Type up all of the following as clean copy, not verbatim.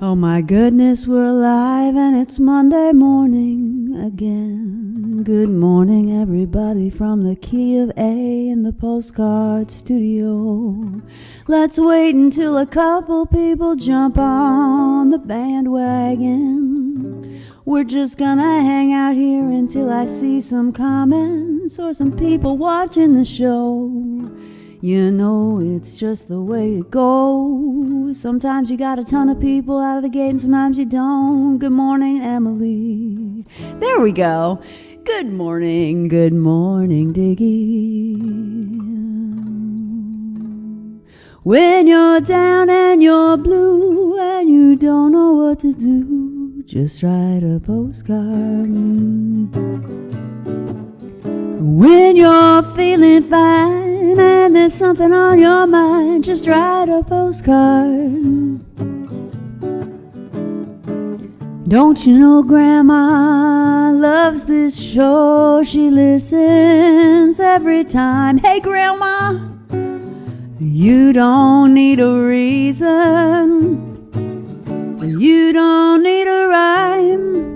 Oh my goodness, we're alive and it's Monday morning again. Good morning, everybody, from the key of A in the postcard studio. Let's wait until a couple people jump on the bandwagon. We're just gonna hang out here until I see some comments or some people watching the show. You know, it's just the way it goes. Sometimes you got a ton of people out of the gate and sometimes you don't. Good morning, Emily. There we go. Good morning, Diggy. When you're down and you're blue and you don't know what to do, just write a postcard. When you're feeling fine and there's something on your mind, just write a postcard. Don't you know Grandma loves this show? She listens every time. Hey Grandma, you don't need a reason, you don't need a rhyme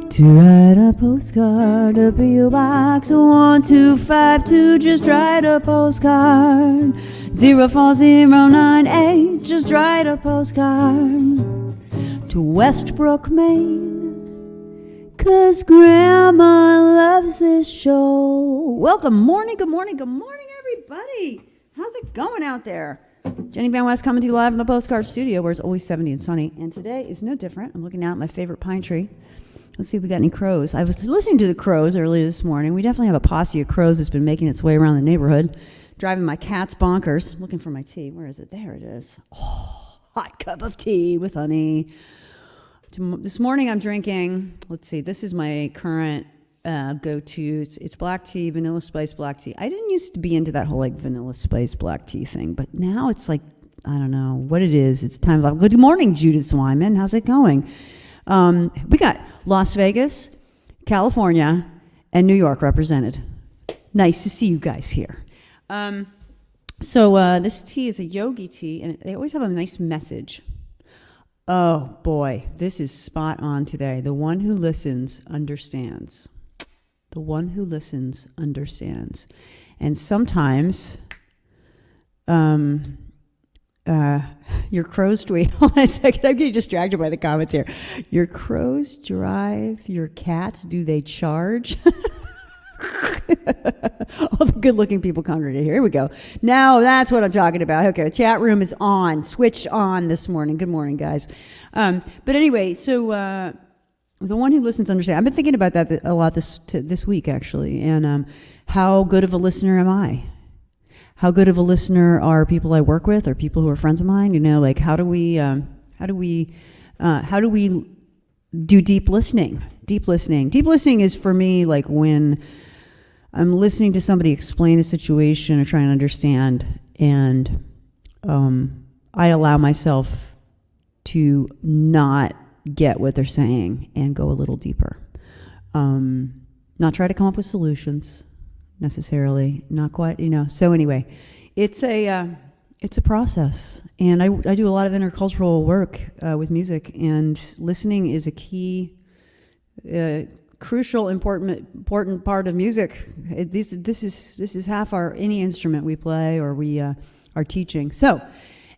to write a postcard. A P.O. Box 1252, just write a postcard. 04098, just write a postcard. To Westbrook, Maine, 'cause Grandma loves this show. Welcome, good morning, everybody. How's it going out there? Jenny Van West coming to you live in the postcard studio where it's always 70 and sunny. And today is no different. I'm looking out at my favorite pine tree. Let's see if we got any crows. I was listening to the crows earlier this morning. We definitely have a posse of crows that's been making its way around the neighborhood, driving my cats bonkers. I'm looking for my tea. Where is it? There it is. Oh, hot cup of tea with honey. This morning I'm drinking, let's see, this is my current go-to. It's black tea, vanilla spice black tea. I didn't used to be into that whole like vanilla spice black tea thing, but now it's like, I don't know what it is. It's time for, good morning, Judith Swyman. How's it going? We got Las Vegas, California, and New York represented. Nice to see you guys here. So this tea is a yogi tea, and they always have a nice message. Oh boy, this is spot on today. The one who listens understands. The one who listens understands. And sometimes, your crows, wait, hold on a second, I'm getting distracted by the comments here. Your crows drive your cats, do they charge? All the good-looking people congregate here. Here we go. Now that's what I'm talking about. Okay, the chat room is on, switched on this morning. Good morning, guys. But anyway, so the one who listens understands. I've been thinking about that a lot this week, actually, and how good of a listener am I? How good of a listener are people I work with or people who are friends of mine? You know, like how do we do deep listening? Deep listening is for me like when I'm listening to somebody explain a situation or trying to understand, and I allow myself to not get what they're saying and go a little deeper. Not try to come up with solutions necessarily, not quite, you know. So anyway, it's a process, and I do a lot of intercultural work with music, and listening is a key, crucial, important part of music. This is half any instrument we play or we are teaching. So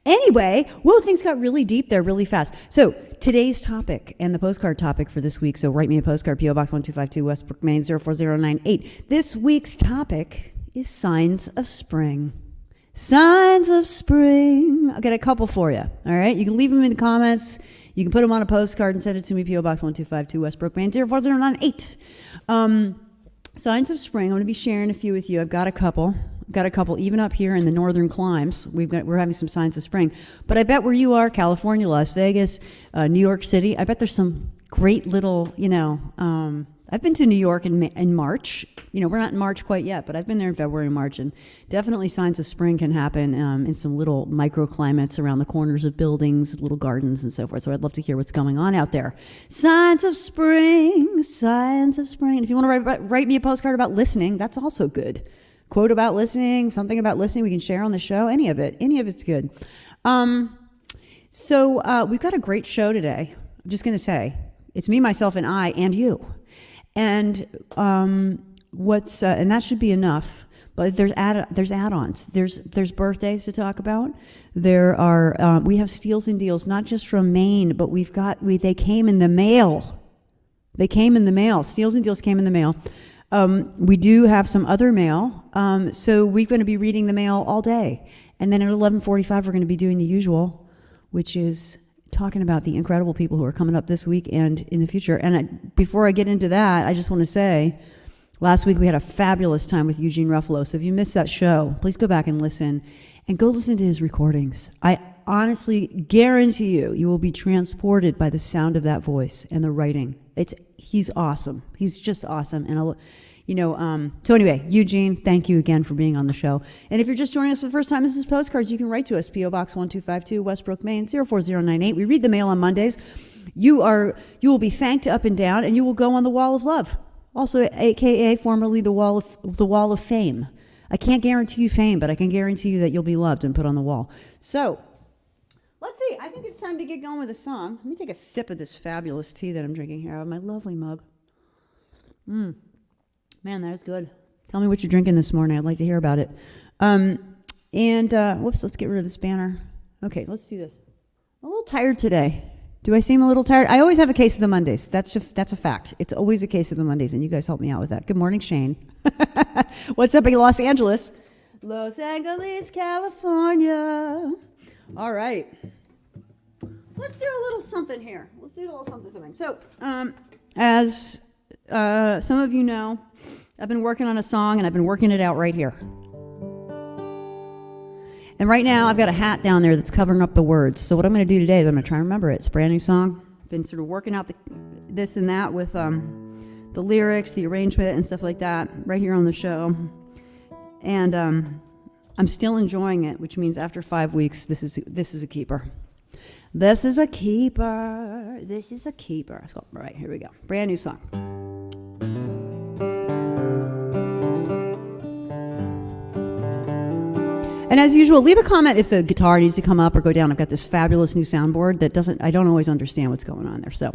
anyway, whoa, things got really deep there really fast. So today's topic and the postcard topic for this week, so write me a postcard, P.O. Box 1252, Westbrook, Maine, 04098. This week's topic is signs of spring. Signs of spring. I'll get a couple for you, all right? You can leave them in the comments. You can put them on a postcard and send it to me, P.O. Box 1252, Westbrook, Maine, 04098. Signs of spring. I'm going to be sharing a few with you. I've got a couple. Even up here in the northern climes. We're having some signs of spring. But I bet where you are, California, Las Vegas, New York City, I bet there's some great little, you know, I've been to New York in March. You know, we're not in March quite yet, but I've been there in February and March, and definitely signs of spring can happen in some little microclimates around the corners of buildings, little gardens and so forth. So I'd love to hear what's going on out there. Signs of spring, signs of spring. And if you want to write me a postcard about listening, that's also good. Quote about listening, something about listening we can share on the show, any of it's good. So we've got a great show today. I'm just going to say, it's me, myself, and I, and you. And and that should be enough. But there's add-ons. There's birthdays to talk about. There are we have steals and deals, not just from Maine, but they came in the mail. They came in the mail. Steals and deals came in the mail. We do have some other mail, so we're going to be reading the mail all day. And then at 11:45, we're going to be doing the usual, which is talking about the incredible people who are coming up this week and in the future. And before I get into that, I just want to say, last week we had a fabulous time with Eugene Ruffalo. So if you missed that show, please go back and listen to his recordings. I honestly guarantee you will be transported by the sound of that voice and the writing. He's awesome. He's just awesome. And so anyway, Eugene, thank you again for being on the show. And if you're just joining us for the first time, this is Postcards. You can write to us, P.O. Box 1252, Westbrook, Maine, 04098. We read the mail on Mondays. You will be thanked up and down, and you will go on the Wall of Love, also AKA formerly the Wall of Fame. I can't guarantee you fame, but I can guarantee you that you'll be loved and put on the wall. So let's see. I think it's time to get going with a song. Let me take a sip of this fabulous tea that I'm drinking here out of my lovely mug. Man, that is good. Tell me what you're drinking this morning. I'd like to hear about it. Whoops, let's get rid of this banner. Okay, let's do this. I'm a little tired today. Do I seem a little tired? I always have a case of the Mondays. That's a fact. It's always a case of the Mondays, and you guys help me out with that. Good morning, Shane. What's up in Los Angeles? Los Angeles, California. All right. Let's do a little something here. Let's do a little something. So, as some of you know, I've been working on a song, and I've been working it out right here. And right now, I've got a hat down there that's covering up the words. So what I'm going to do today is I'm going to try and remember it. It's a brand new song. Been sort of working out this and that with the lyrics, the arrangement, and stuff like that right here on the show. And I'm still enjoying it, which means after 5 weeks, this is a keeper. This is a keeper. This is a keeper. Let's go. All right, here we go. Brand new song. And as usual, leave a comment if the guitar needs to come up or go down. I've got this fabulous new soundboard that I don't always understand what's going on there. So,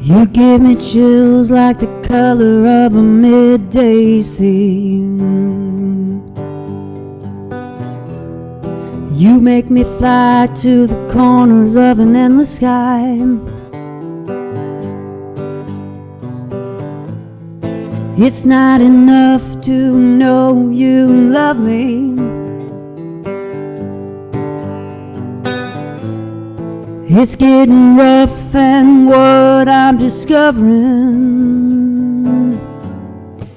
you give me chills like the color of a midday sea. You make me fly to the corners of an endless sky. It's not enough to know you love me. It's getting rough, and what I'm discovering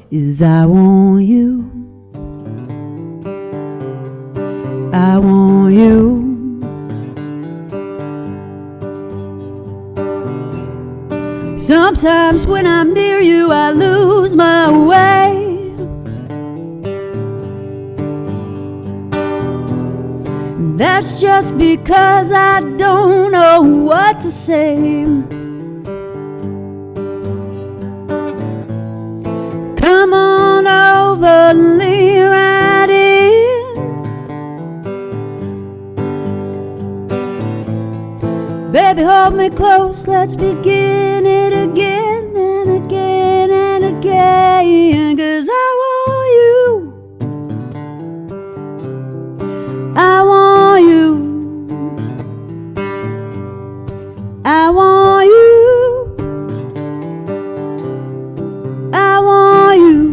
is I want you. I want you. Sometimes when I'm near you, I lose my way. That's just because I don't know what to say. Come on over, lean right in. Baby, hold me close, let's begin it again and again and again. 'Cause I want you. I want you. I want you. I want you.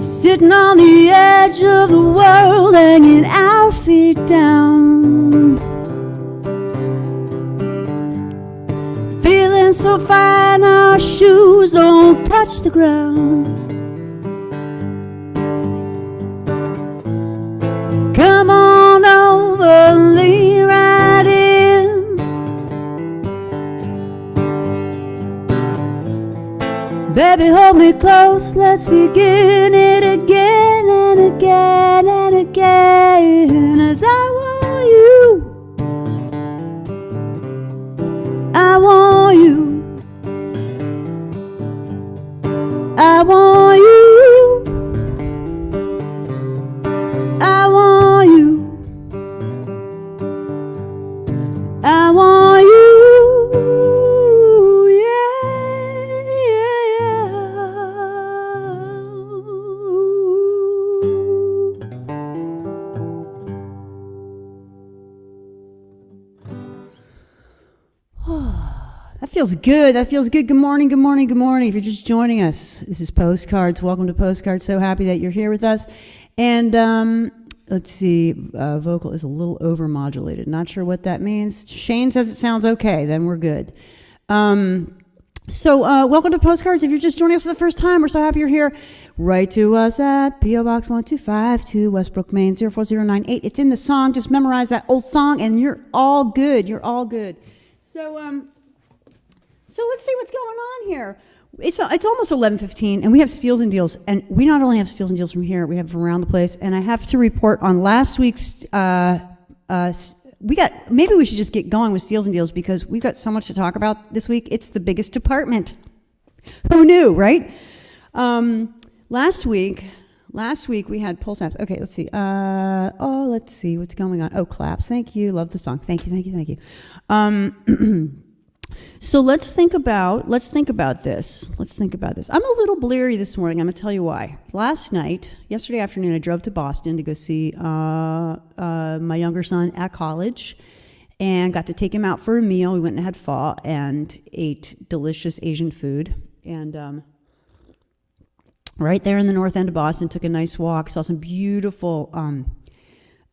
Sitting on the edge of the world, hanging our feet down, feeling so fine our shoes don't touch the ground. Come on over, lean right hold me close, let's begin it again and again and again. As I want you, I want you, I want you, I want you, I want you, yeah, yeah, That feels good. That feels good. Good morning, good morning, good morning. If you're just joining us, this is Postcards. Welcome to Postcards. So happy that you're here with us. And let's see, vocal is a little overmodulated. Not sure what that means. Shane says it sounds okay. Then we're good. So welcome to Postcards. If you're just joining us for the first time, we're so happy you're here. Write to us at P.O. Box 1252, Westbrook, Maine, 04098. It's in the song. Just memorize that old song, and you're all good. You're all good. So let's see what's going on here. It's almost 11:15, and we have steals and deals. And we not only have steals and deals from here, we have from around the place. And I have to report on last week's. Maybe we should just get going with steals and deals because we've got so much to talk about this week. It's the biggest department. Who knew, right? Last week we had pull snaps. Okay, let's see. Let's see what's going on. Oh, claps. Thank you. Love the song. Thank you. So let's think about this. I'm a little bleary this morning. I'm going to tell you why. Yesterday afternoon, I drove to Boston to go see my younger son at college and got to take him out for a meal. We went and had pho and ate delicious Asian food. And right there in the north end of Boston, took a nice walk, saw some beautiful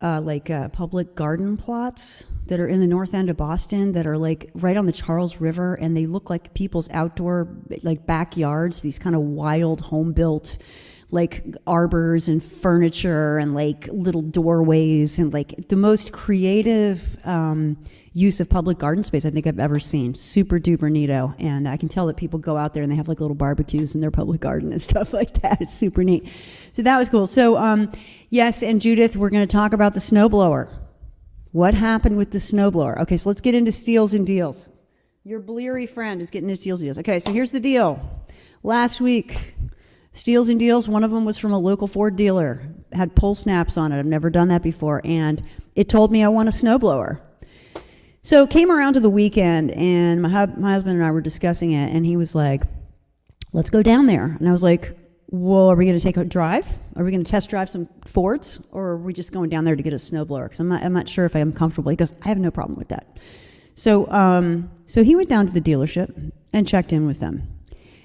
public garden plots that are in the north end of Boston that are like right on the Charles River, and they look like people's outdoor like backyards, these kind of wild home built like arbors and furniture and like little doorways and like the most creative use of public garden space I think I've ever seen. Super duper neato. And I can tell that people go out there and they have like little barbecues in their public garden and stuff like that. It's super neat. So that was cool. So yes, and Judith, we're going to talk about the snowblower. What happened with the snowblower? Okay, so let's get into steals and deals. Your bleary friend is getting into steals and deals. Okay, so here's the deal. Last week, steals and deals, one of them was from a local Ford dealer. It had pull snaps on it. I've never done that before. And it told me I want a snowblower. So it came around to the weekend, and my husband and I were discussing it, and he was like, let's go down there. And I was like, well, are we going to take a drive? Are we going to test drive some Fords? Or are we just going down there to get a snowblower? Because I'm not sure if I am comfortable. He goes, I have no problem with that. So he went down to the dealership and checked in with them.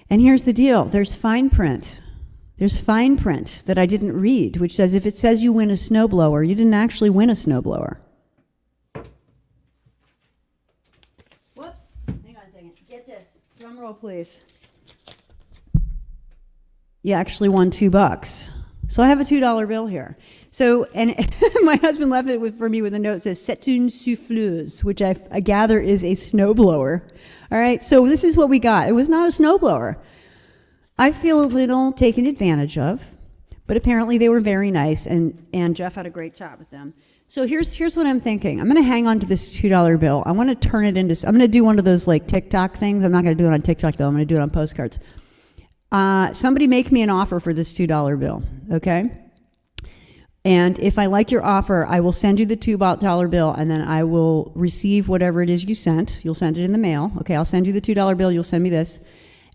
And here's the deal. There's fine print that I didn't read, which says if it says you win a snowblower, you didn't actually win a snowblower. Whoops. Hang on a second. Get this. Drum roll, please. You actually won $2. So I have a $2 bill here. So, and my husband left it for me with a note that says, c'est une souffleuse, which I gather is a snowblower. All right, so this is what we got. It was not a snowblower. I feel a little taken advantage of, but apparently they were very nice, and Jeff had a great chat with them. So here's what I'm thinking. I'm going to hang on to this $2 bill. I want to turn it into, I'm going to do one of those like TikTok things. I'm not going to do it on TikTok though. I'm going to do it on postcards. Somebody make me an offer for this $2 bill, okay? And if I like your offer, I will send you the $2 bill, and then I will receive whatever it is you sent. You'll send it in the mail. Okay, I'll send you the $2 bill. You'll send me this.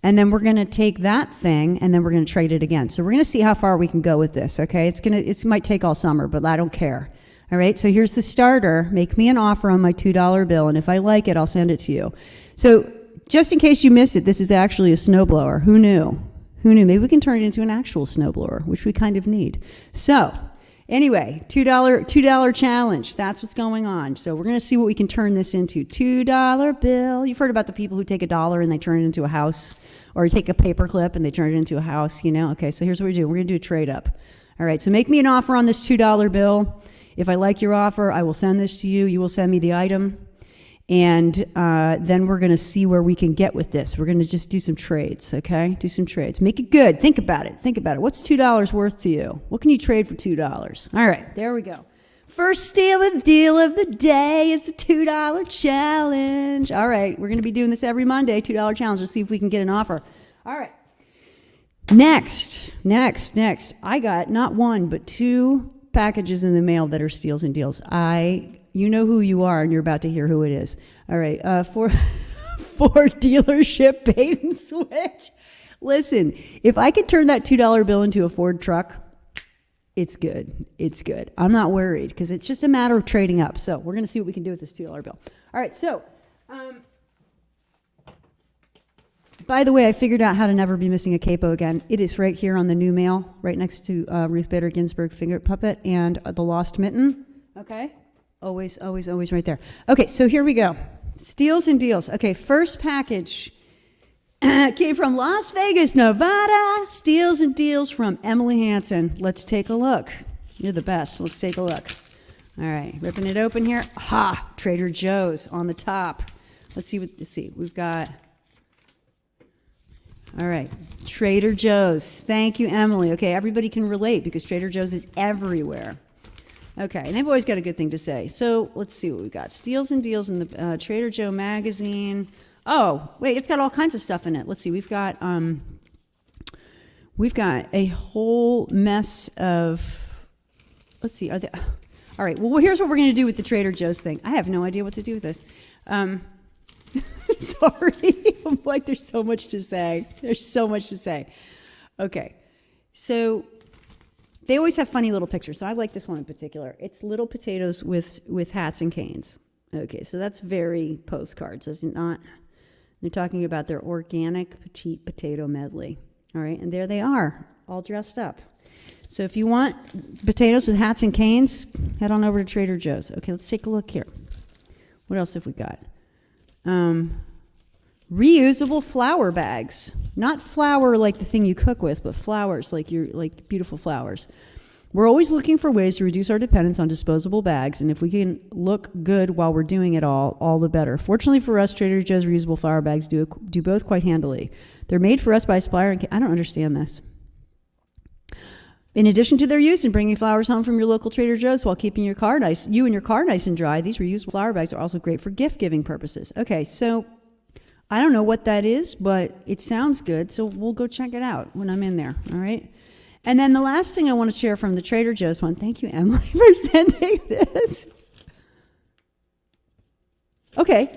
And then we're going to take that thing, and then we're going to trade it again. So we're going to see how far we can go with this, okay? It might take all summer, but I don't care. All right, so here's the starter. Make me an offer on my $2 bill, and if I like it, I'll send it to you. So just in case you missed it, this is actually a snowblower. Who knew? Maybe we can turn it into an actual snowblower, which we kind of need. So anyway, $2 challenge. That's what's going on. So we're going to see what we can turn this into. $2 bill. You've heard about the people who take $1 and they turn it into a house, or take a paper clip and they turn it into a house, you know? Okay, so here's what we do. We're going to do a trade up. All right, so make me an offer on this $2 bill. If I like your offer, I will send this to you. You will send me the item. And then we're going to see where we can get with this. We're going to just do some trades, okay? Do some trades. Make it good. Think about it. Think about it. What's $2 worth to you? What can you trade for $2? All right, there we go. First deal of the day is the $2 challenge. All right, we're going to be doing this every Monday, $2 challenge. Let's see if we can get an offer. All right. Next. I got not one, but 2 packages in the mail that are steals and deals. You know who you are, and you're about to hear who it is. All right, for dealership bait and switch. Listen, if I could turn that $2 bill into a Ford truck, it's good. It's good. I'm not worried because it's just a matter of trading up. So we're going to see what we can do with this $2 bill. All right, so by the way, I figured out how to never be missing a capo again. It is right here on the new mail, right next to Ruth Bader Ginsburg finger puppet and the lost mitten. Okay. Always right there. Okay, so here we go. Steals and deals. Okay, first package came from Las Vegas, Nevada. Steals and deals from Emily Hansen. Let's take a look. You're the best. Let's take a look. All right, ripping it open here. Ha! Trader Joe's on the top. Let's see. We've got... All right, Trader Joe's. Thank you, Emily. Okay, everybody can relate because Trader Joe's is everywhere. Okay, and they've always got a good thing to say. So let's see what we've got. Steals and deals in the Trader Joe magazine. Oh, wait, it's got all kinds of stuff in it. Let's see. We've got a whole mess of. Let's see. All right. Well, here's what we're going to do with the Trader Joe's thing. I have no idea what to do with this. Sorry. I'm like, there's so much to say. Okay, so. They always have funny little pictures, so I like this one in particular. It's little potatoes with hats and canes. Okay, so that's very postcards, is it not? They're talking about their organic petite potato medley. All right, and there they are, all dressed up. So if you want potatoes with hats and canes, head on over to Trader Joe's. Okay, let's take a look here. What else have we got? Reusable flower bags. Not flour like the thing you cook with, but flowers like beautiful flowers. We're always looking for ways to reduce our dependence on disposable bags, and if we can look good while we're doing it all the better. Fortunately for us, Trader Joe's reusable flower bags do both quite handily. They're made for us by a supplier, and I don't understand this. In addition to their use in bringing flowers home from your local Trader Joe's while keeping your car nice, you and your car nice and dry, these reusable flower bags are also great for gift-giving purposes. Okay, so I don't know what that is, but it sounds good, so we'll go check it out when I'm in there, all right? And then the last thing I want to share from the Trader Joe's one, thank you, Emily, for sending this. Okay,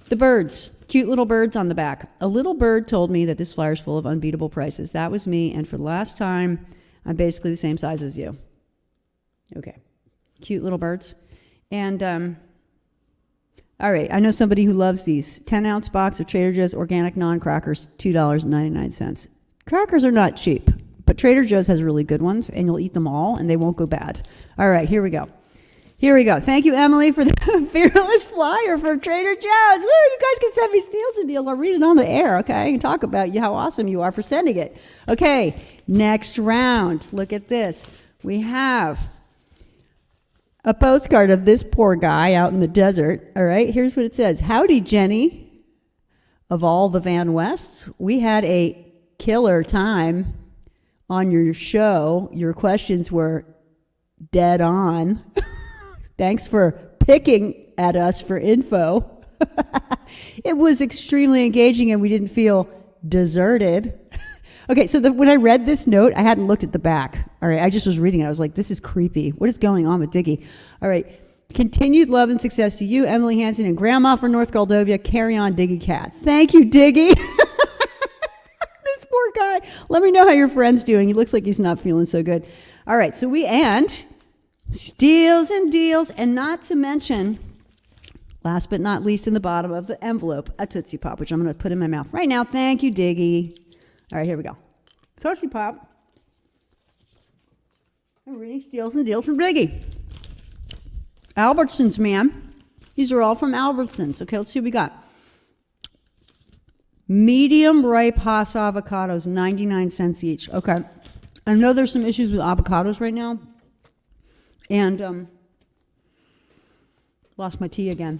the birds, cute little birds on the back. A little bird told me that this flyer's full of unbeatable prices. That was me, and for the last time, I'm basically the same size as you. Okay, cute little birds. And, all right, I know somebody who loves these. 10-ounce box of Trader Joe's organic non-crackers, $2.99. Crackers are not cheap, but Trader Joe's has really good ones, and you'll eat them all, and they won't go bad. All right, here we go. Thank you, Emily, for the fearless flyer from Trader Joe's. Woo, you guys can send me steals and deals. I'll read it on the air, okay, and talk about how awesome you are for sending it. Okay, next round. Look at this. We have a postcard of this poor guy out in the desert. All right, here's what it says. Howdy, Jenny. Of all the Van Wests, we had a killer time on your show. Your questions were dead on. Thanks for picking at us for info. It was extremely engaging and we didn't feel deserted. Okay, so when I read this note, I hadn't looked at the back. All right, I just was reading it. I was like, this is creepy. What is going on with Diggy? All right, continued love and success to you, Emily Hansen, and Grandma from North Moldova. Carry on, Diggy Cat. Thank you, Diggy. This poor guy. Let me know how your friend's doing. He looks like he's not feeling so good. All right, so we end steals and deals, and not to mention, last but not least, in the bottom of the envelope, a Tootsie Pop, which I'm going to put in my mouth right now. Thank you, Diggy. All right, here we go. Tootsie Pop. I'm reading steals and deals from Diggy. Albertsons, man. These are all from Albertsons. Okay, let's see what we got. Medium ripe Hass avocados, 99 cents each. Okay. I know there's some issues with avocados right now. And lost my tea again.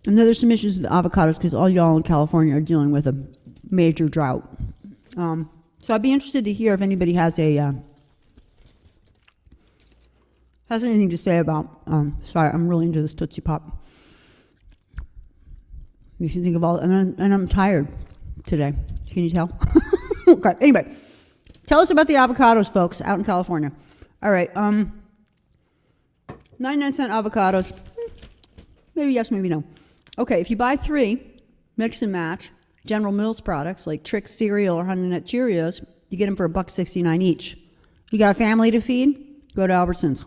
I know there's some issues with avocados because all y'all in California are dealing with a major drought. So I'd be interested to hear if anybody has anything to say about. Sorry, I'm really into this Tootsie Pop. You should think of all, and I'm tired today. Can you tell? Okay. Anyway, tell us about the avocados, folks, out in California. All right. 99-cent avocados. Maybe yes, maybe no. Okay, if you buy 3, mix and match, General Mills products like Trix cereal or Honey Nut Cheerios, you get them for $1.69 each. You got a family to feed? Go to Albertsons.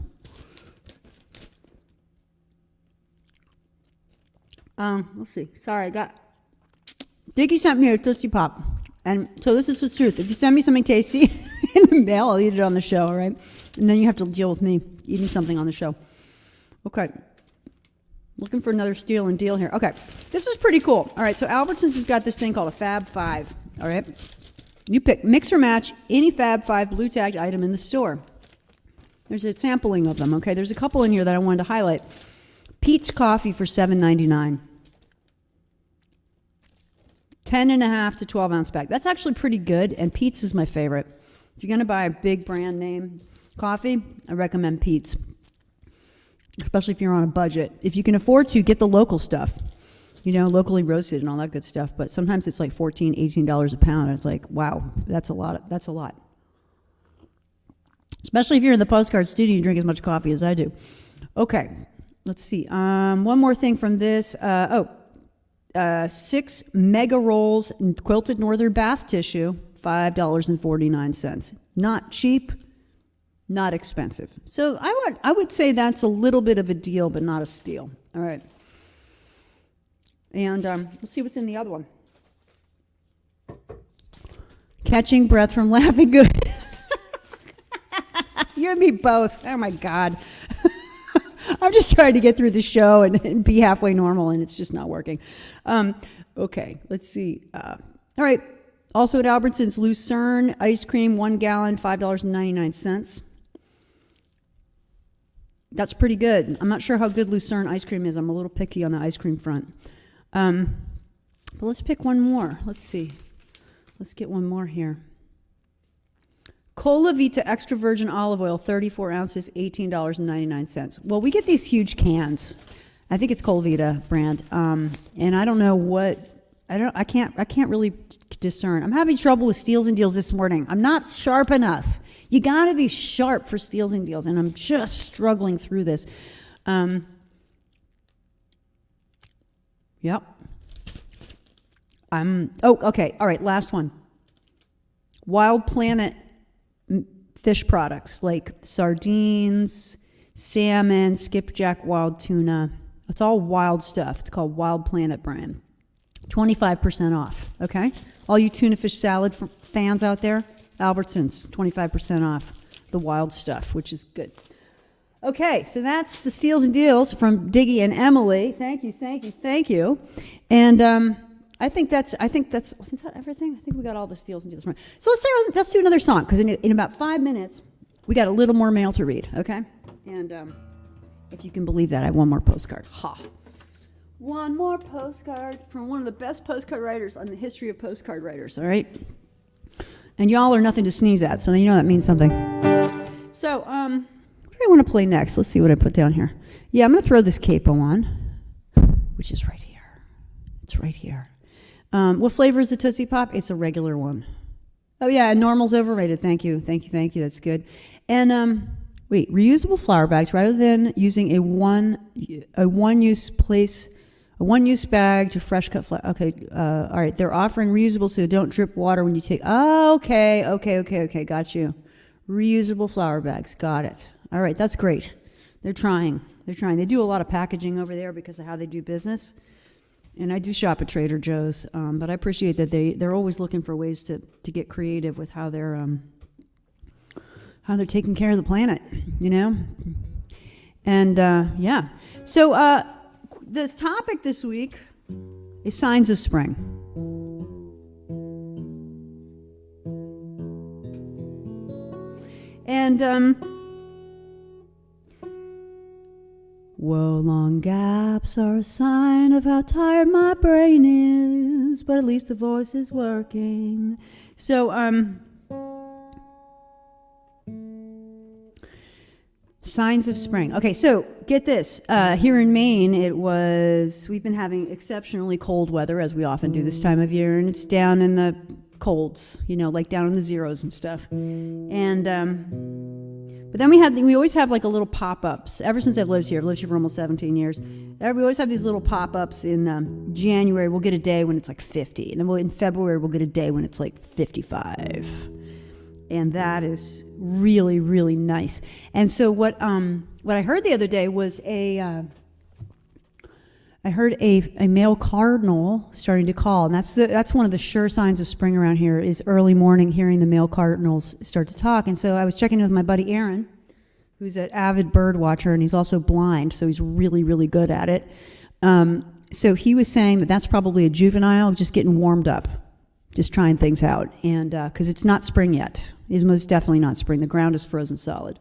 Let's see. Sorry, I got... Diggy sent me a Tootsie Pop. And so this is the truth. If you send me something tasty in the mail, I'll eat it on the show, all right? And then you have to deal with me eating something on the show. Okay. Looking for another steal and deal here. Okay. This is pretty cool. All right, so Albertsons has got this thing called a Fab 5, all right? You pick, mix or match any Fab 5 blue tagged item in the store. There's a sampling of them, okay? There's a couple in here that I wanted to highlight. Pete's Coffee for $7.99. 10.5 to 12 ounce bag. That's actually pretty good, and Pete's is my favorite. If you're going to buy a big brand name coffee, I recommend Pete's, especially if you're on a budget. If you can afford to, get the local stuff, you know, locally roasted and all that good stuff. But sometimes it's like $14, $18 a pound. It's like, wow, that's a lot. That's a lot. Especially if you're in the postcard studio, you drink as much coffee as I do. Okay, let's see. One more thing from this. 6 mega rolls in quilted northern bath tissue, $5.49. Not cheap, not expensive. So I would say that's a little bit of a deal, but not a steal. All right. And let's see what's in the other one. Catching breath from laughing good. You and me both. Oh, my God. I'm just trying to get through the show and be halfway normal, and it's just not working. Okay, let's see. All right. Also at Albertsons, Lucerne ice cream, 1 gallon, $5.99. That's pretty good. I'm not sure how good Lucerne ice cream is. I'm a little picky on the ice cream front. But let's pick one more. Let's see. Let's get one more here. Cola Vita extra virgin olive oil, 34 ounces, $18.99. Well, we get these huge cans. I think it's Cola Vita brand, and I don't know what. I can't really discern. I'm having trouble with steals and deals this morning. I'm not sharp enough. You got to be sharp for steals and deals, and I'm just struggling through this. Yep. Okay. All right. Last one. Wild Planet fish products like sardines, salmon, skipjack, wild tuna. It's all wild stuff. It's called Wild Planet brand. 25% off, okay? All you tuna fish salad fans out there, Albertsons, 25% off the wild stuff, which is good. Okay, so that's the steals and deals from Diggy and Emily. Thank you. And I think that's is that everything? I think we got all the steals and deals. So let's do another song, because in about 5 minutes, we got a little more mail to read, okay? And if you can believe that, I have one more postcard. One more postcard from one of the best postcard writers on the history of postcard writers, all right? And y'all are nothing to sneeze at, so you know that means something. So, what do I want to play next? Let's see what I put down here. Yeah, I'm going to throw this capo on, which is right here. It's right here. What flavor is the Tootsie Pop? It's a regular one. Oh, yeah, normal's overrated. Thank you. That's good. And, reusable flour bags, rather than using a one-use bag to fresh cut flour. Okay, all right. They're offering reusable so don't drip water when you take. Oh, okay. Got you. Reusable flour bags. Got it. All right, that's great. They're trying. They do a lot of packaging over there because of how they do business. And I do shop at Trader Joe's, but I appreciate that they're always looking for ways to get creative with how they're taking care of the planet, you know? And, yeah. So the topic this week is signs of spring. And Whoa, long gaps are a sign of how tired my brain is, but at least the voice is working. So, signs of spring. Okay, so get this. Here in Maine, we've been having exceptionally cold weather, as we often do this time of year, and it's down in the colds, like down in the zeros and stuff. And, but then we always have like a little pop-ups. Ever since I've lived here for almost 17 years, we always have these little pop-ups. In January, we'll get a day when it's like 50. And then in February, we'll get a day when it's like 55. And that is really, really nice. And so what I heard the other day was I heard a male cardinal starting to call, and that's one of the sure signs of spring around here is early morning hearing the male cardinals start to talk. And so I was checking with my buddy Aaron, who's an avid bird watcher, and he's also blind, so he's really, really good at it. So he was saying that's probably a juvenile just getting warmed up, just trying things out, and because it's not spring yet. It is most definitely not spring. The ground is frozen solid.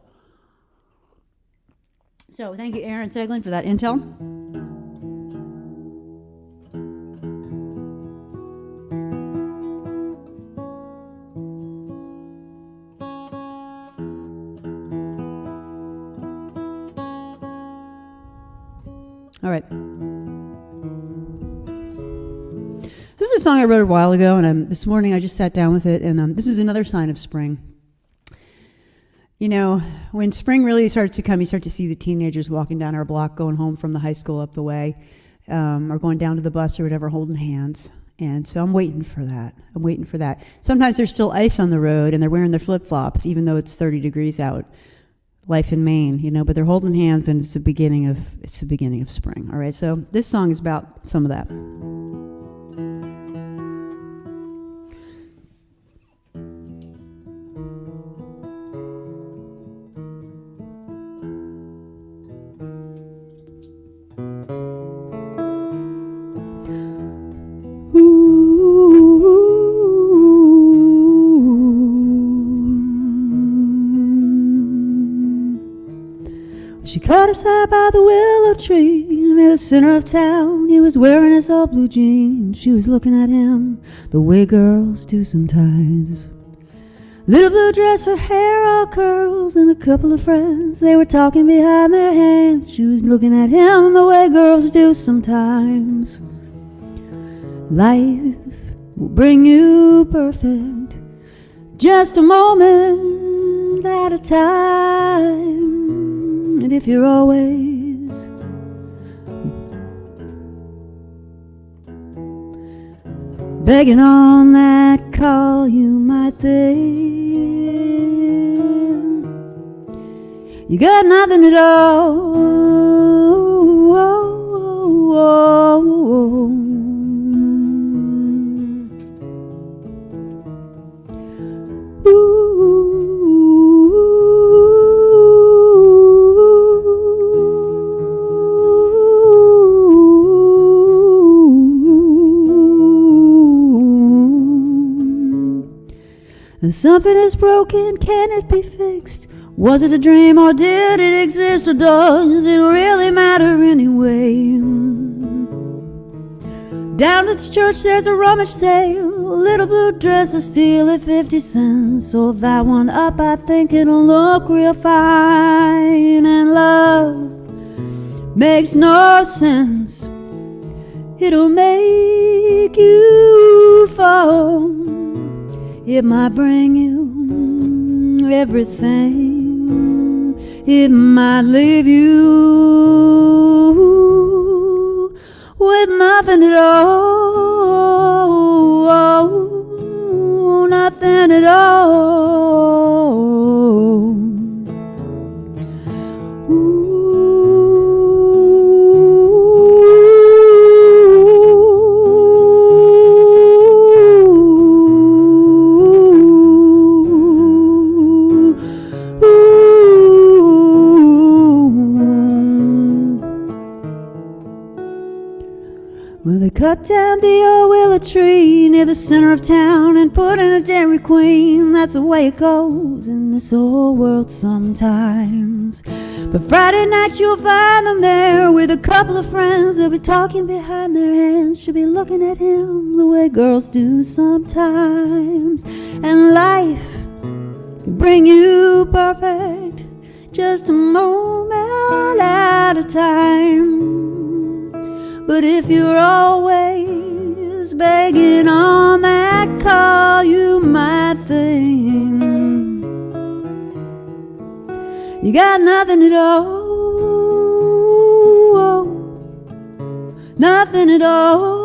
So thank you, Aaron Seglin, for that intel. All right. This is a song I wrote a while ago, and this morning I just sat down with it, and this is another sign of spring. When spring really starts to come, you start to see the teenagers walking down our block, going home from the high school up the way, or going down to the bus or whatever, holding hands. And so I'm waiting for that. Sometimes there's still ice on the road, and they're wearing their flip-flops, even though it's 30 degrees out. Life in Maine, but they're holding hands, and it's the beginning of spring. All right, so this song is about some of that. She caught us out by the willow tree near the center of town. He was wearing his old blue jeans. She was looking at him the way girls do sometimes. Little blue dress, her hair all curls, and a couple of friends, they were talking behind their hands. She was looking at him the way girls do sometimes. Life will bring you perfect, just a moment at a time. And if you're always begging on that call, you might think you got nothing at all. And something is broken, can it be fixed? Was it a dream or did it exist? Or does it really matter anyway? Down at the church there's a rummage sale. A little blue dress, a steal at 50 cents. Sold that one up, I think it'll look real fine. And love makes no sense. It'll make you fall. It might bring you everything. It might leave you with nothing at all. Nothing at all. Well, they cut down the old willow tree near the center of town and put in a Dairy Queen. That's the way it goes in this old world sometimes. But Friday night you'll find them there with a couple of friends. They'll be talking behind their hands. She'll be looking at him the way girls do sometimes. And life can bring you perfect, just a moment at a time. But if you're always begging on that call, you might think you got nothing at all. Nothing at all.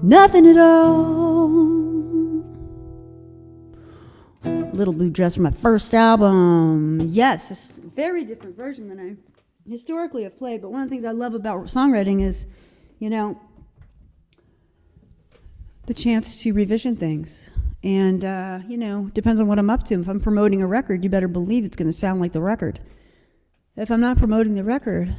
Nothing at all. Little Blue Dress from my first album. Yes, it's a very different version than I historically have played, but one of the things I love about songwriting is, you know, the chance to revision things. And, you know, depends on what I'm up to. If I'm promoting a record, you better believe it's going to sound like the record. If I'm not promoting the record,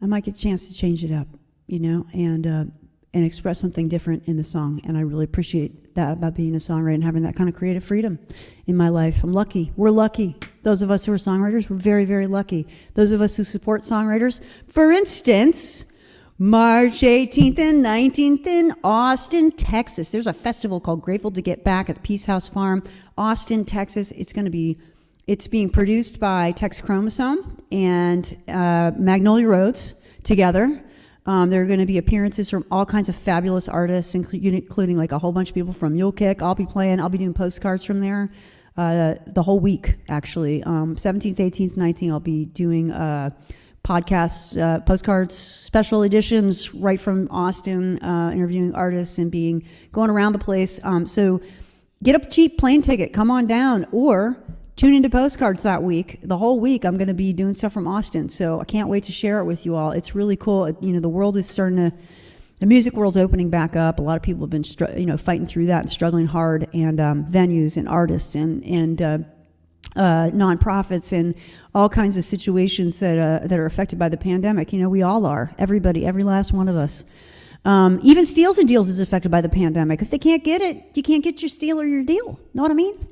I might get a chance to change it up, you know, and express something different in the song. And I really appreciate that about being a songwriter and having that kind of creative freedom in my life. I'm lucky. We're lucky. Those of us who are songwriters, we're very, very lucky. Those of us who support songwriters, for instance, March 18th and 19th in Austin, Texas. There's a festival called Grateful to Get Back at the Peace House Farm, Austin, Texas. It's being produced by Tex Chromosome and Magnolia Roads together. There are going to be appearances from all kinds of fabulous artists, including like a whole bunch of people from Mule Kick. I'll be doing postcards from there the whole week, actually. 17th, 18th, 19th, I'll be doing podcasts, postcards, special editions right from Austin, interviewing artists and going around the place. So get a cheap plane ticket, come on down, or tune into Postcards that week. The whole week I'm going to be doing stuff from Austin, so I can't wait to share it with you all. It's really cool. You know, the world is the music world's opening back up. A lot of people have been fighting through that and struggling hard, and venues and artists and nonprofits and all kinds of situations that are affected by the pandemic. You know, we all are. Everybody, every last one of us. Even Steals and Deals is affected by the pandemic. If they can't get it, you can't get your steal or your deal. Know what I mean?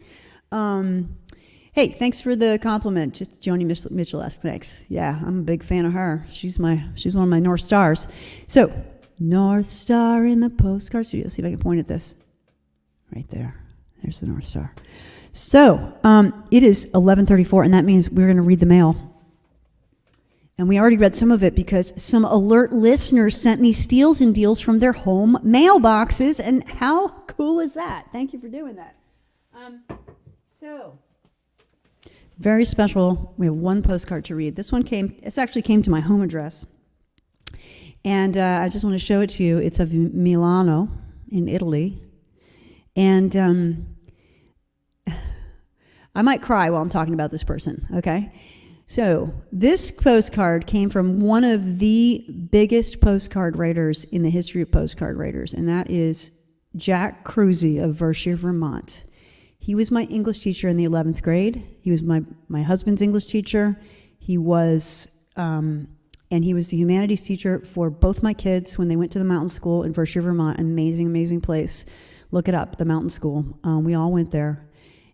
Hey, thanks for the compliment. Just Joni Mitchell asked. Thanks. Yeah, I'm a big fan of her. She's one of my North Stars. So, North Star in the postcard studio. Let's see if I can point at this. Right there. There's the North Star. So, it is 11:34, and that means we're going to read the mail. And we already read some of it because some alert listeners sent me steals and deals from their home mailboxes. And how cool is that? Thank you for doing that. Very special. We have one postcard to read. This actually came to my home address. And I just want to show it to you. It's of Milano in Italy. And I might cry while I'm talking about this person, okay? So this postcard came from one of the biggest postcard writers in the history of postcard writers, and that is Jack Cruzy of Vershire, Vermont. He was my English teacher in the 11th grade. He was my husband's English teacher. He was the humanities teacher for both my kids when they went to the mountain school in Vershire, Vermont. Amazing, amazing place. Look it up, the mountain school. We all went there.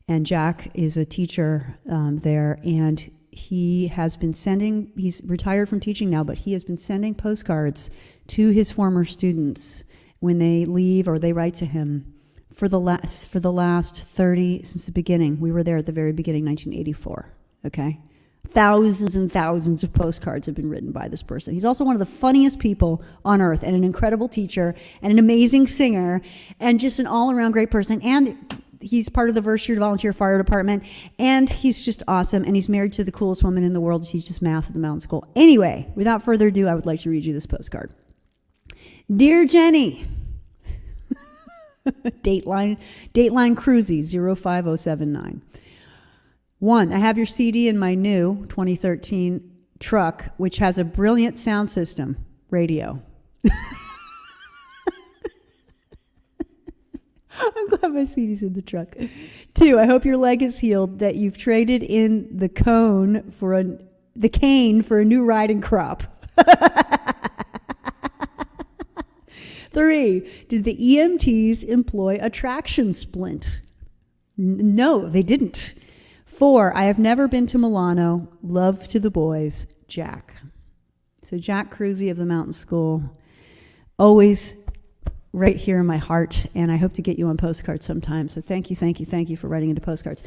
And Jack is a teacher there, and he's retired from teaching now, but he has been sending postcards to his former students when they leave or they write to him for the last 30, since the beginning. We were there at the very beginning, 1984, okay? Thousands and thousands of postcards have been written by this person. He's also one of the funniest people on earth, and an incredible teacher, and an amazing singer, and just an all-around great person. And he's part of the Vershire Volunteer Fire Department, and he's just awesome, and he's married to the coolest woman in the world. She teaches math at the mountain school. Anyway, without further ado, I would like to read you this postcard. Dear Jenny, Dateline Cruzy 05079. 1, I have your CD in my new 2013 truck, which has a brilliant sound system, radio. I'm glad my CD's in the truck. 2, I hope your leg is healed, that you've traded in the cane for a new riding crop. 3, did the EMTs employ a traction splint? No, they didn't. 4, I have never been to Milano. Love to the boys, Jack. So Jack Cruzy of the Mountain School, always right here in my heart, and I hope to get you on postcards sometime. So thank you for writing into postcards.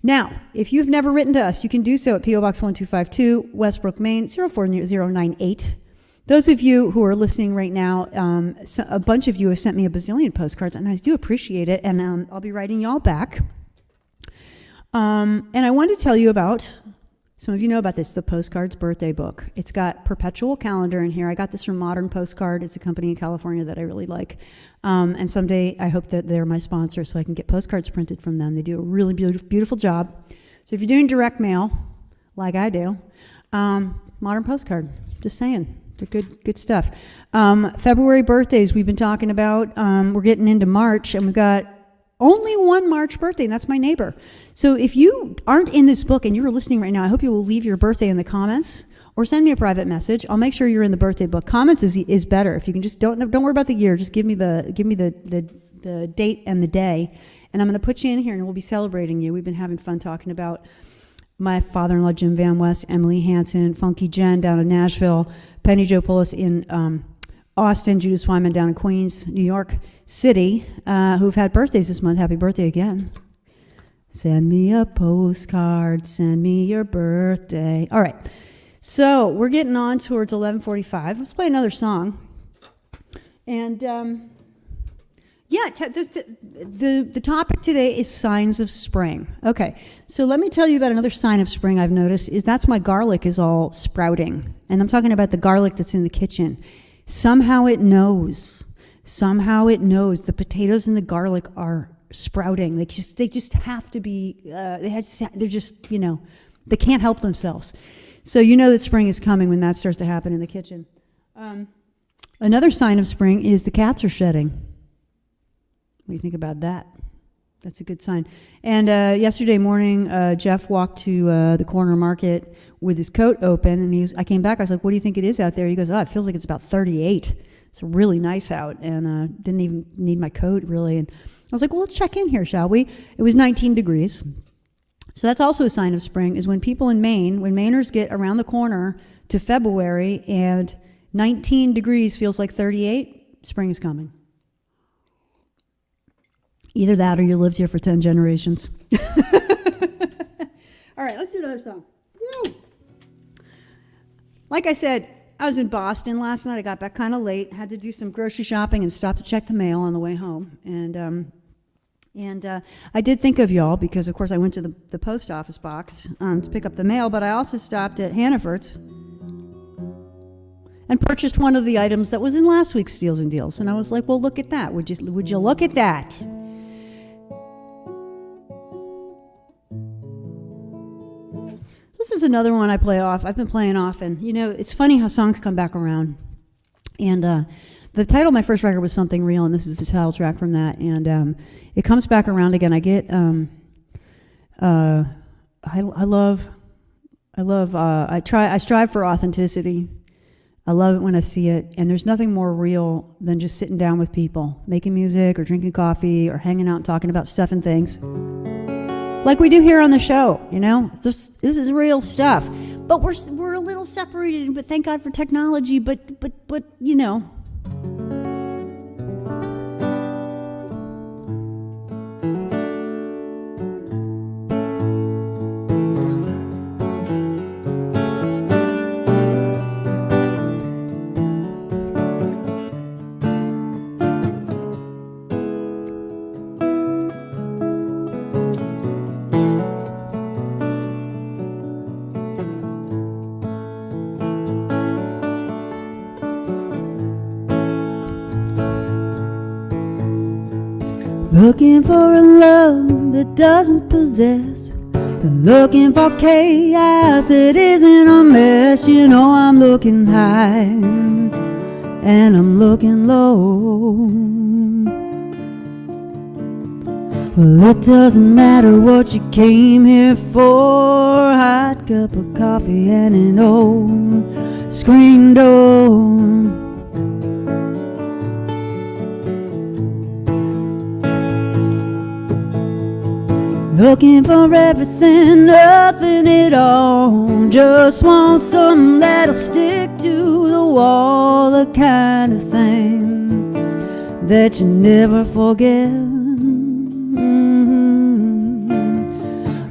Now, if you've never written to us, you can do so at P.O. Box 1252, Westbrook, Maine, 04098. Those of you who are listening right now, a bunch of you have sent me a bazillion postcards, and I do appreciate it, and I'll be writing y'all back. And I wanted to tell you about, some of you know about this, the Postcards birthday book. It's got perpetual calendar in here. I got this from Modern Postcard. It's a company in California that I really like. And someday I hope that they're my sponsor so I can get postcards printed from them. They do a really beautiful job. So if you're doing direct mail, like I do, Modern Postcard, just saying. They're good stuff. February birthdays we've been talking about. We're getting into March, and we've got only one March birthday, and that's my neighbor. So if you aren't in this book and you're listening right now, I hope you will leave your birthday in the comments or send me a private message. I'll make sure you're in the birthday book. Comments is better. If you can just don't worry about the year. Just give me the date and the day, and I'm going to put you in here, and we'll be celebrating you. We've been having fun talking about my father-in-law, Jim Van West, Emily Hansen, Funky Jen down in Nashville, Penny Jo Pullis in Austin, Judith Swyman down in Queens, New York City, who've had birthdays this month. Happy birthday again. Send me a postcard. Send me your birthday. All right. So we're getting on towards 11:45. Let's play another song. And the topic today is signs of spring. Okay, so let me tell you about another sign of spring I've noticed is that's my garlic is all sprouting. And I'm talking about the garlic that's in the kitchen. Somehow it knows. The potatoes and the garlic are sprouting. They just have to be, they're just, they can't help themselves. So you know that spring is coming when that starts to happen in the kitchen. Another sign of spring is the cats are shedding. What do you think about that? That's a good sign. And yesterday morning, Jeff walked to the corner market with his coat open, and I came back. I was like, "What do you think it is out there?" He goes, "Oh, it feels like it's about 38. It's really nice out, and didn't even need my coat really." And I was like, "Well, let's check in here, shall we?" It was 19 degrees. So that's also a sign of spring. Is when people in Maine, when Mainers get around the corner to February and 19 degrees feels like 38, spring is coming. Either that or you lived here for 10 generations. All right, let's do another song. Woo! Like I said, I was in Boston last night. I got back kind of late, had to do some grocery shopping and stopped to check the mail on the way home. And I did think of y'all because, of course, I went to the post office box to pick up the mail, but I also stopped at Hannaford's and purchased one of the items that was in last week's Steals and Deals. And I was like, well, look at that. Would you look at that? This is another one I play off. I've been playing off, and it's funny how songs come back around. And the title of my first record was Something Real, and this is the title track from that. And it comes back around again. I get I strive for authenticity. I love it when I see it, and there's nothing more real than just sitting down with people, making music or drinking coffee or hanging out and talking about stuff and things. Like we do here on the show, this is real stuff. But we're a little separated, but thank God for technology, but looking for a love that doesn't possess, and looking for chaos that isn't a mess. I'm looking high and I'm looking low. Well, it doesn't matter what you came here for, a hot cup of coffee and an old screen door. Looking for everything, nothing at all. Just want something that'll stick to the wall, the kind of thing that you never forget.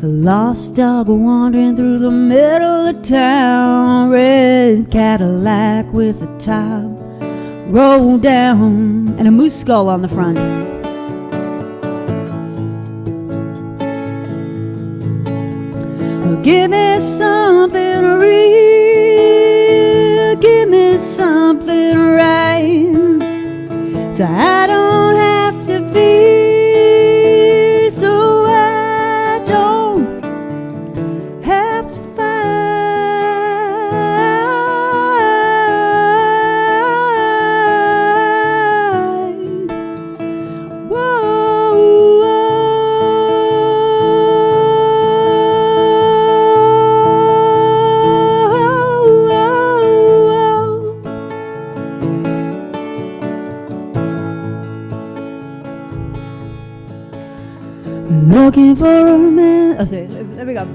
A lost dog wandering through the middle of town, red Cadillac with a top rolled down and a moose skull on the front. Well, give me something real, give me something right, so I don't have to fear, so I don't have to fight. Whoa, looking for a man. Oh, sorry, there we go.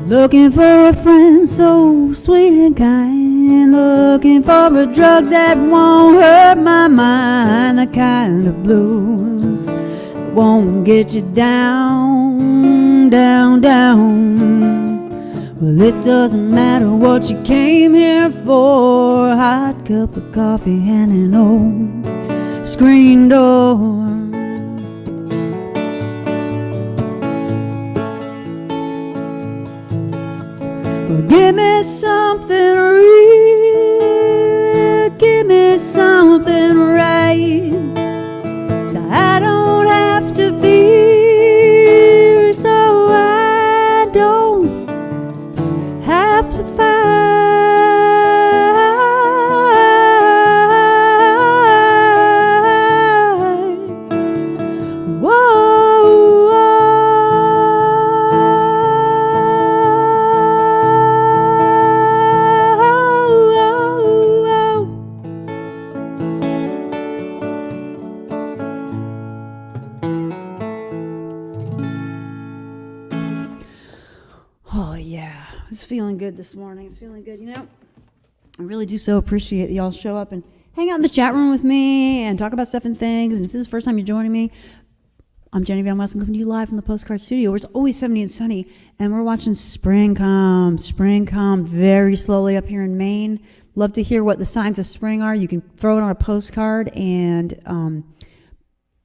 Looking for a friend so sweet and kind. Looking for a drug that won't hurt my mind. The kind of blues that won't get you down, down, down. Well, it doesn't matter what you came here for. A hot cup of coffee and an old screen door. Well, give me something real, give me something right, so I don't have to fear, so I don't have to fight. Oh yeah, I was feeling good this morning. I was feeling good. You know, I really do so appreciate y'all show up and hang out in the chat room with me and talk about stuff and things. And if this is the first time you're joining me, I'm Jenny Van West. I'm coming to you live from the Postcard Studio, where it's always 70 and sunny, and we're watching spring come very slowly up here in Maine. Love to hear what the signs of spring are. You can throw it on a postcard and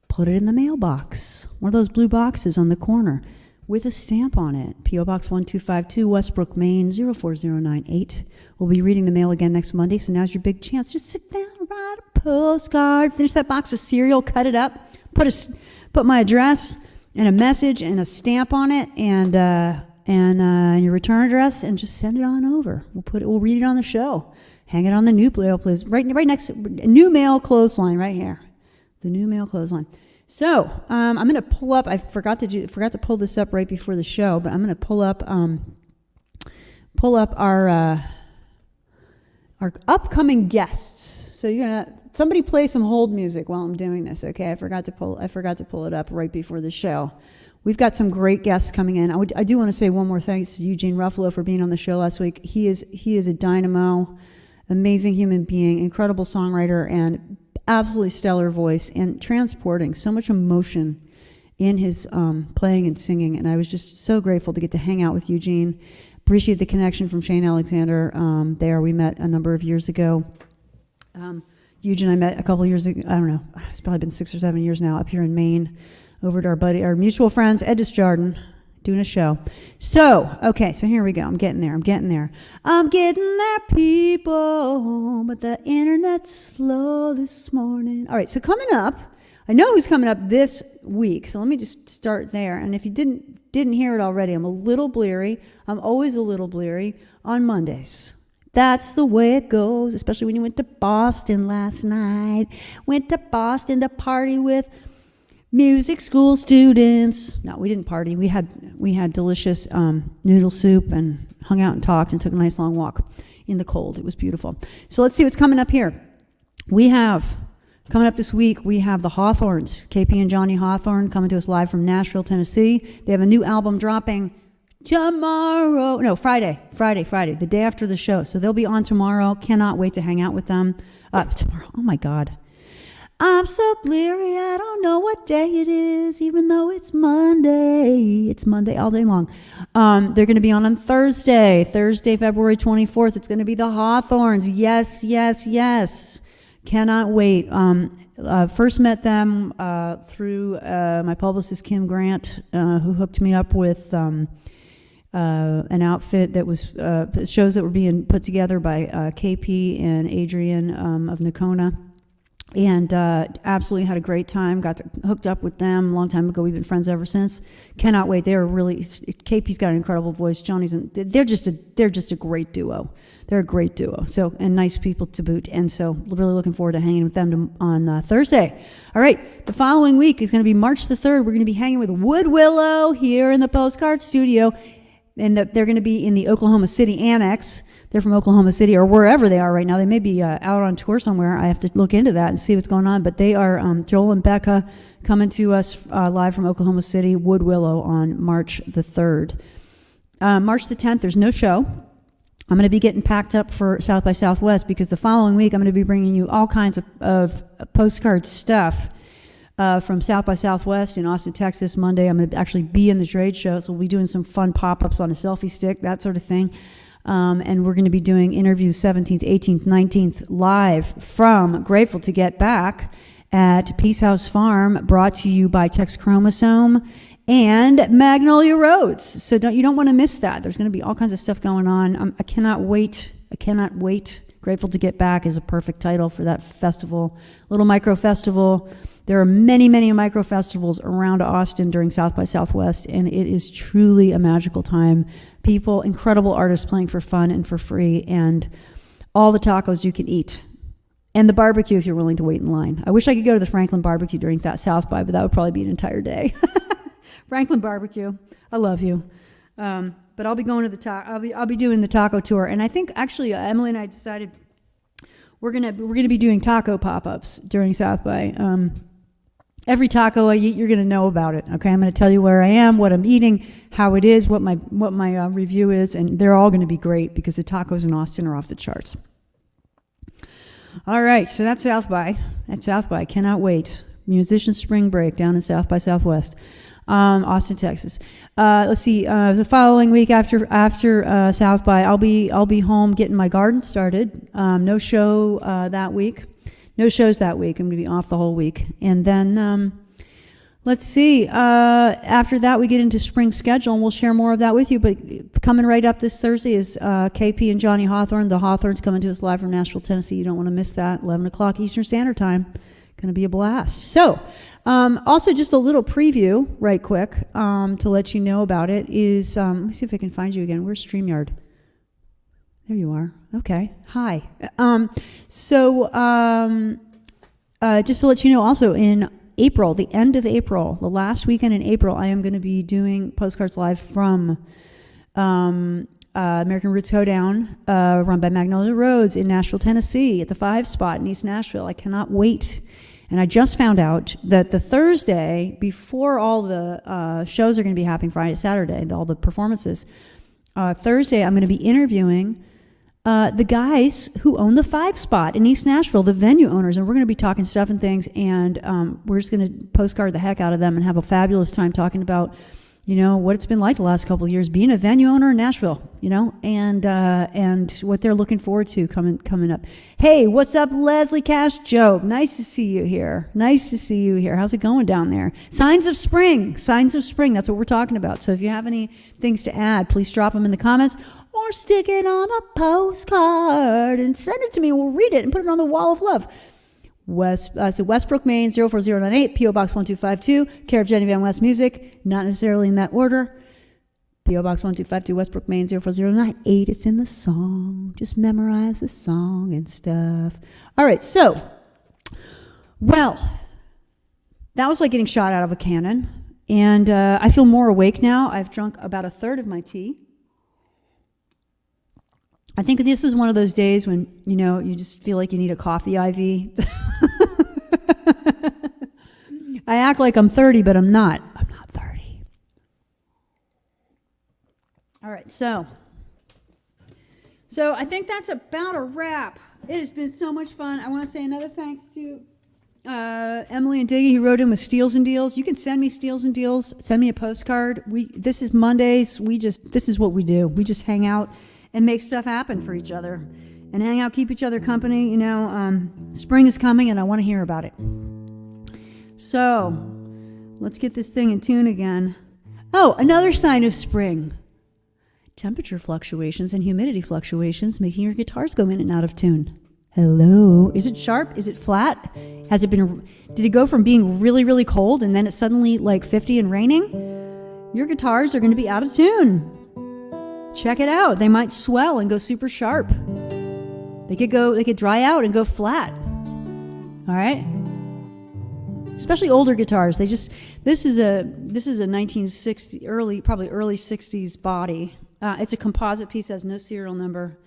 put it in the mailbox, one of those blue boxes on the corner with a stamp on it. P.O. Box 1252, Westbrook, Maine, 04098. We'll be reading the mail again next Monday, so now's your big chance. Just sit down, write a postcard, finish that box of cereal, cut it up, put my address and a message and a stamp on it and your return address, and just send it on over. We'll read it on the show. Hang it on the new mail, please. Right next, new mail clothesline right here. The new mail clothesline. So I'm going to pull up. I forgot to pull this up right before the show, but I'm going to pull up our upcoming guests. So somebody play some hold music while I'm doing this. Okay, I forgot to pull it up right before the show. We've got some great guests coming in. I do want to say one more thanks to Eugene Ruffalo for being on the show last week. He is a dynamo, amazing human being, incredible songwriter, and absolutely stellar voice, and transporting so much emotion in his playing and singing. And I was just so grateful to get to hang out with Eugene. Appreciate the connection from Shane Alexander there. We met a number of years ago. Eugene I met a couple years ago. I don't know. It's probably been 6 or 7 years now, up here in Maine, over at our mutual friends, Ed Desjardins, doing a show. So, okay, so here we go. I'm getting there, people, but the internet's slow this morning. All right, so coming up, I know who's coming up this week, so let me just start there. And if you didn't hear it already, I'm a little bleary. I'm always a little bleary on Mondays. That's the way it goes, especially when you went to Boston last night. Went to Boston to party with music school students. No, we didn't party. We had delicious noodle soup and hung out and talked and took a nice long walk in the cold. It was beautiful. So let's see what's coming up here. We have Coming up this week, we have the Hawthorns, KP and Johnny Hawthorne, coming to us live from Nashville, Tennessee. They have a new album dropping tomorrow. No, Friday, the day after the show. So they'll be on tomorrow. Cannot wait to hang out with them. Tomorrow, oh my God. I'm so bleary, I don't know what day it is, even though it's Monday. It's Monday all day long. They're going to be on Thursday, February 24th. It's going to be the Hawthorns. Yes. Cannot wait. First met them through my publicist, Kim Grant, who hooked me up with an outfit that was shows that were being put together by KP and Adrian of Nakona. And absolutely had a great time. Got hooked up with them a long time ago. We've been friends ever since. Cannot wait. They're really, KP's got an incredible voice. Johnny's, they're just a great duo. They're a great duo. So, and nice people to boot. And so, really looking forward to hanging with them on Thursday. All right. The following week is going to be March the 3rd. We're going to be hanging with WILLOW here in the Postcard Studio. And they're going to be in the Oklahoma City Annex. They're from Oklahoma City or wherever they are right now. They may be out on tour somewhere. I have to look into that and see what's going on. But they are, Joel and Becca, coming to us live from Oklahoma City, WILLOW on March the 3rd. March the 10th, there's no show. I'm going to be getting packed up for South by Southwest because the following week I'm going to be bringing you all kinds of postcard stuff from South by Southwest in Austin, Texas. Monday I'm going to actually be in the trade show, so we'll be doing some fun pop-ups on a selfie stick, that sort of thing. And we're going to be doing interviews 17th, 18th, 19th live from Grateful to Get Back at Peace House Farm, brought to you by Tex Chromosome and Magnolia Roads. So you don't want to miss that. There's going to be all kinds of stuff going on. I cannot wait. Grateful to Get Back is a perfect title for that festival, little micro festival. There are many, many micro festivals around Austin during South by Southwest, and it is truly a magical time. People, incredible artists playing for fun and for free, and all the tacos you can eat. And the barbecue if you're willing to wait in line. I wish I could go to the Franklin barbecue during that South by, but that would probably be an entire day. Franklin barbecue, I love you. But I'll be going to the I'll be doing the taco tour, and I think actually Emily and I decided we're gonna be doing taco pop-ups during South by. Every taco I eat, you're going to know about it. Okay, I'm going to tell you where I am, what I'm eating, how it is, what my review is, and they're all going to be great because the tacos in Austin are off the charts. All right, so that's South by. Cannot wait. Musician Spring Break down in South by Southwest, Austin, Texas. Let's see. The following week after South by, I'll be home getting my garden started. No show that week. No shows that week. I'm going to be off the whole week. And then, let's see. After that, we get into spring schedule, and we'll share more of that with you. But coming right up this Thursday is KP and Johnny Hawthorne. The Hawthorns coming to us live from Nashville, Tennessee. You don't want to miss that. 11 o'clock Eastern Standard Time. Going to be a blast. So, also just a little preview, right quick, to let you know about it is, let me see if I can find you again. Where's StreamYard? There you are. Okay. Hi. Just to let you know, also in April, the end of April, the last weekend in April, I am going to be doing Postcards Live from American Roots Hoedown, run by Magnolia Roads in Nashville, Tennessee, at the 5 spot in East Nashville. I cannot wait. And I just found out that the Thursday before all the shows are going to be happening, Friday, Saturday, all the performances, Thursday I'm going to be interviewing the guys who own the 5 spot in East Nashville, the venue owners, and we're going to be talking stuff and things, and we're just going to postcard the heck out of them and have a fabulous time talking about, you know, what it's been like the last couple of years being a venue owner in Nashville, you know, and what they're looking forward to coming up. Hey, what's up, Leslie Cash Job? Nice to see you here. How's it going down there? Signs of spring. That's what we're talking about. So if you have any things to add, please drop them in the comments or stick it on a postcard and send it to me. We'll read it and put it on the wall of love. So Westbrook, Maine, 04098, P.O. Box 1252, care of Jenny Van West Music, not necessarily in that order. P.O. Box 1252, Westbrook, Maine, 04098. It's in the song. Just memorize the song and stuff. All right, so, well, that was like getting shot out of a cannon. And I feel more awake now. I've drunk about a third of my tea. I think this is one of those days when, you know, you just feel like you need a coffee IV. I act like I'm 30, but I'm not. I'm not 30. All right, so I think that's about a wrap. It has been so much fun. I want to say another thanks to Emily and Diggy, who wrote in with Steals and Deals. You can send me Steals and Deals. Send me a postcard. This is Mondays. This is what we do. We just hang out and make stuff happen for each other, and hang out, keep each other company. You know, spring is coming, and I want to hear about it. So let's get this thing in tune again. Oh, another sign of spring. Temperature fluctuations and humidity fluctuations making your guitars go in and out of tune. Hello. Is it sharp? Is it flat? Did it go from being really, really cold and then it's suddenly like 50 and raining? Your guitars are going to be out of tune. Check it out. They might swell and go super sharp. They could dry out and go flat. All right? Especially older guitars. This is a 1960 probably early 60s body. It's a composite piece, has no serial number.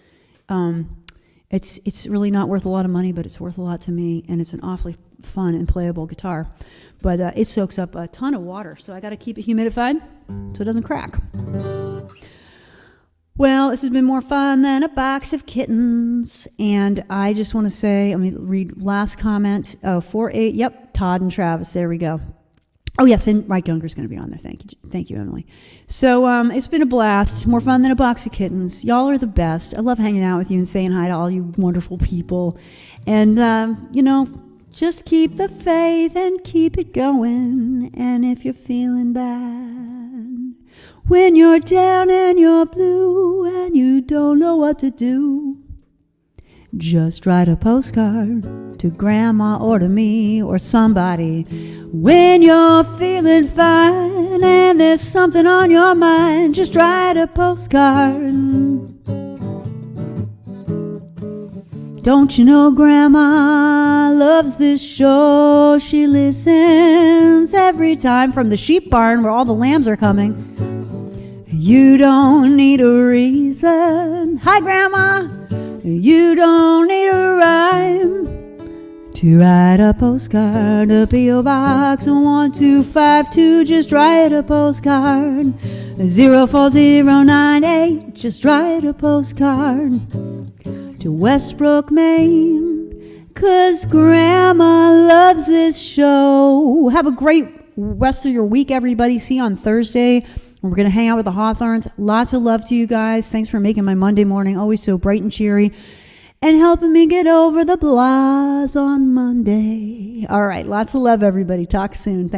It's really not worth a lot of money, but it's worth a lot to me, and it's an awfully fun and playable guitar. But it soaks up a ton of water, so I got to keep it humidified so it doesn't crack. Well, this has been more fun than a box of kittens, and I just want to say, let me read last comment. Oh, 4-8, yep, Todd and Travis, there we go. Oh, yes, and Mike Younger's going to be on there. Thank you, Emily. So it's been a blast, more fun than a box of kittens. Y'all are the best. I love hanging out with you and saying hi to all you wonderful people. And, just keep the faith and keep it going. And if you're feeling bad, when you're down and you're blue and you don't know what to do, just write a postcard to Grandma or to me or somebody. When you're feeling fine and there's something on your mind, just write a postcard. Don't you know Grandma loves this show? She listens every time from the sheep barn where all the lambs are coming. You don't need a reason. Hi, Grandma. You don't need a rhyme to write a postcard. A P.O. Box 1252. Just write a postcard. 04098. Just write a postcard to Westbrook, Maine. 'Cause Grandma loves this show. Have a great rest of your week, everybody. See you on Thursday. We're going to hang out with the Hawthorns. Lots of love to you guys. Thanks for making my Monday morning always so bright and cheery and helping me get over the blahs on Monday. All right. Lots of love, everybody. Talk soon. Thanks.